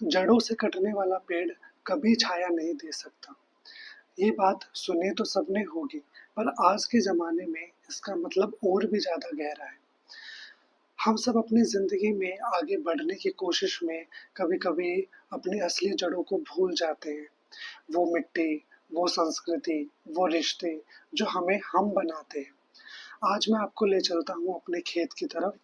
जड़ों से कटने वाला पेड़ कभी छाया नहीं दे सकता। ये बात सुनी तो सबने होगी, पर आज के ज़माने में इसका मतलब और भी ज़्यादा गहरा है। हम सब अपनी ज़िंदगी में आगे बढ़ने की कोशिश में कभी-कभी अपनी असली जड़ों को भूल जाते हैं। वो मिट्टी, वो संस्कृति, वो रिश्ते जो हमें हम बनाते हैं। आज मैं आपको ले चलता हूँ अपने खेत की तरफ,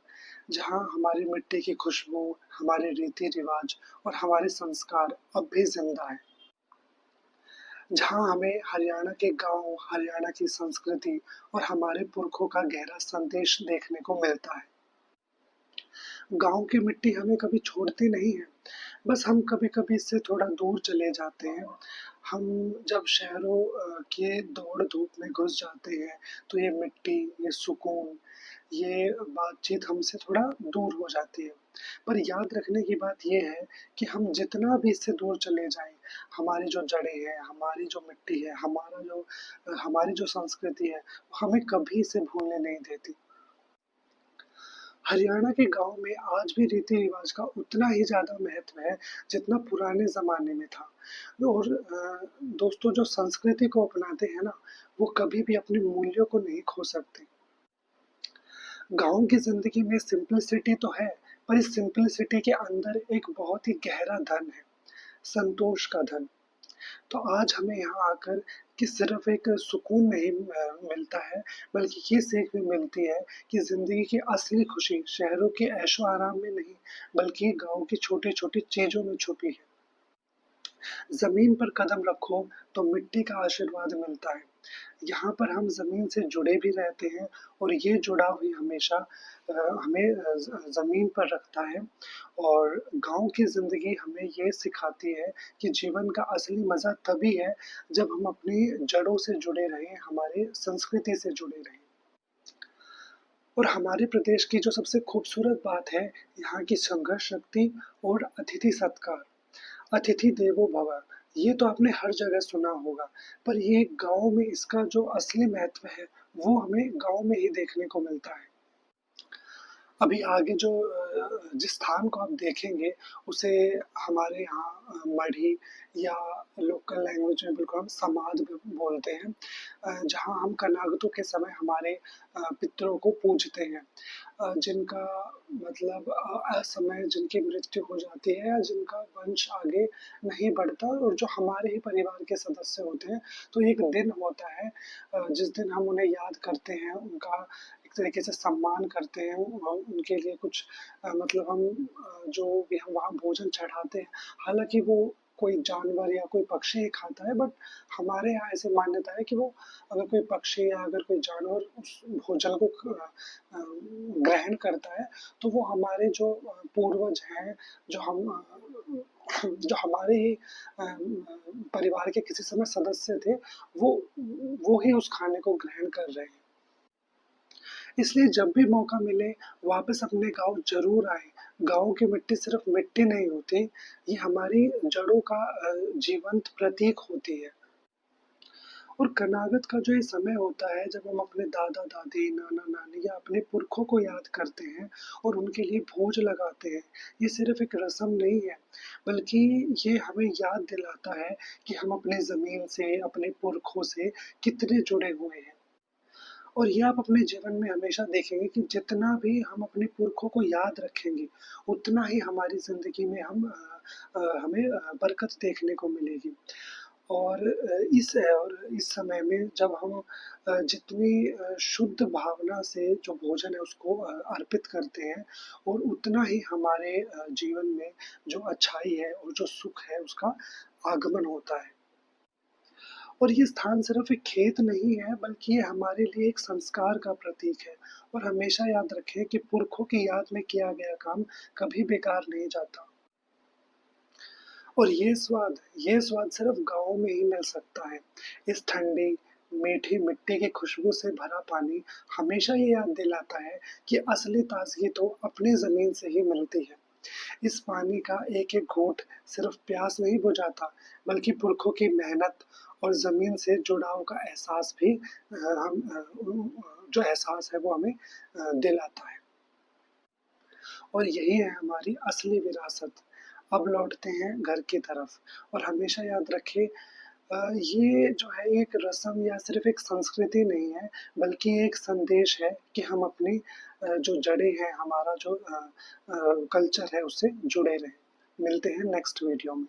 जहाँ हमारी मिट्टी की खुशबू, हमारे रीति-रिवाज और हमारे संस्कार अब भी ज़िंदा हैं। जहाँ हमें हरियाणा के गाँव, हरियाणा की संस्कृति और हमारे पुरखों का गहरा संदेश देखने को मिलता है। गाँव की मिट्टी हमें कभी छोड़ती नहीं है, बस हम कभी-कभी इससे थोड़ा दूर चले जाते हैं। हम जब शहरों के दौड़-धूप में घुस जाते हैं, तो ये मिट्टी, ये सुकून, ये बातचीत हमसे थोड़ा दूर हो जाती है। पर याद रखने की बात ये है कि हम जितना भी इससे दूर चले जाएँ, हमारी जो जड़ें हैं, हमारी जो मिट्टी है, हमारी जो संस्कृति है, हमें कभी इसे भूलने नहीं देती। हरियाणा के गाँव में आज भी रीति-रिवाज का उतना ही ज़्यादा महत्व है, जितना पुराने ज़माने में था। और दोस्तों जो संस्कृति को अपनाते हैं ना, वो कभी भी अपने मूल्यों को नहीं खो सकते। गाँव की ज़िंदगी में सिंपलिसिटी तो है, पर इस सिंपलिसिटी के अंदर एक बहुत ही गहरा धन है, संतोष का धन। तो आज हमें यहाँ आकर कि सिर्फ एक सुकून नहीं मिलता है, बल्कि ये सीख भी मिलती है कि ज़िंदगी की असली खुशी शहरों के ऐशो-आराम में नहीं, बल्कि गाँव की छोटी-छोटी चीज़ों में छुपी है। ज़मीन पर कदम रखो तो मिट्टी का आशीर्वाद मिलता है। यहाँ पर हम ज़मीन से जुड़े भी रहते हैं और ये जुड़ाव ही हमेशा हमें ज़मीन पर रखता है। और गाँव की ज़िंदगी हमें ये सिखाती है कि जीवन का असली मज़ा तभी है जब हम अपनी जड़ों से जुड़े रहें, हमारी संस्कृति से जुड़े रहें। और हमारे प्रदेश की जो सबसे खूबसूरत बात है, यहाँ की संघर्ष शक्ति और अतिथि सत्कार। अतिथि देवो भव, ये तो आपने हर जगह सुना होगा, पर ये गाँव में इसका जो असली महत्व है, वो हमें गाँव में ही देखने को मिलता है। अभी आगे जो जिस स्थान को आप देखेंगे, उसे हमारे यहाँ मढ़ी या लोकल लैंग्वेज में बिल्कुल हम समाध बोलते हैं। जहाँ हम कनागतों के समय हमारे पितरों को पूजते हैं। जिनका मतलब असमय जिनकी मृत्यु हो जाती है या जिनका वंश आगे नहीं बढ़ता और जो हमारे ही परिवार के सदस्य होते हैं, तो एक दिन होता है जिस दिन हम उन्हें याद करते हैं, उनका एक तरीके से सम्मान करते हैं, उनके लिए कुछ मतलब हम जो भी हम वहाँ भोजन चढ़ाते हैं, हालाँकि वो कोई जानवर या कोई पक्षी ही खाता है, बट हमारे यहाँ ऐसी मान्यता है कि वो अगर कोई पक्षी या अगर कोई जानवर उस भोजन को ग्रहण करता है, तो वो हमारे जो पूर्वज हैं, जो हम जो हमारे ही परिवार के किसी समय सदस्य थे, वो वो ही उस खाने को ग्रहण कर रहे हैं। इसलिए जब भी मौका मिले वापस अपने गाँव ज़रूर आएँ। गाँव की मिट्टी सिर्फ़ मिट्टी नहीं होती, ये हमारी जड़ों का जीवंत प्रतीक होती है। और कनागत का जो ये समय होता है जब हम अपने दादा-दादी, नाना-नानी या अपने पुरखों को याद करते हैं और उनके लिए भोज लगाते हैं, ये सिर्फ़ एक रस्म नहीं है, बल्कि ये हमें याद दिलाता है कि हम अपनी ज़मीन से, अपने पुरखों से कितने जुड़े हुए हैं। और ये आप अपने जीवन में हमेशा देखेंगे कि जितना भी हम अपने पुरखों को याद रखेंगे, उतना ही हमारी ज़िंदगी में हमें बरकत देखने को मिलेगी। और इस समय में जब हम जितनी शुद्ध भावना से जो भोजन है उसको अर्पित करते हैं और उतना ही हमारे जीवन में जो अच्छाई है और जो सुख है उसका आगमन होता है। और ये स्थान सिर्फ एक खेत नहीं है, बल्कि ये हमारे लिए एक संस्कार का प्रतीक है। और हमेशा याद रखें कि पुरखों की याद में किया गया काम कभी बेकार नहीं जाता। और ये स्वाद सिर्फ गाँव में ही मिल सकता है। इस ठंडी, मीठी मिट्टी की खुशबू से भरा पानी हमेशा ये याद दिलाता है कि असली ताज़गी तो अपनी ज़मीन से ही मिलती है। इस पानी का एक-एक घूँट सिर्फ प्यास नहीं बुझाता, बल्कि पुरखों की मेहनत और ज़मीन से जुड़ाव का एहसास भी जो एहसास है वो हमें दिलाता है। और यही है हमारी असली विरासत। अब लौटते हैं घर की तरफ। और हमेशा याद रखिए ये जो है एक रस्म या सिर्फ़ एक संस्कृति नहीं है, बल्कि एक संदेश है कि हम अपनी जो जड़ें हैं, हमारा जो कल्चर है उससे जुड़े रहें। मिलते हैं नेक्स्ट वीडियो में।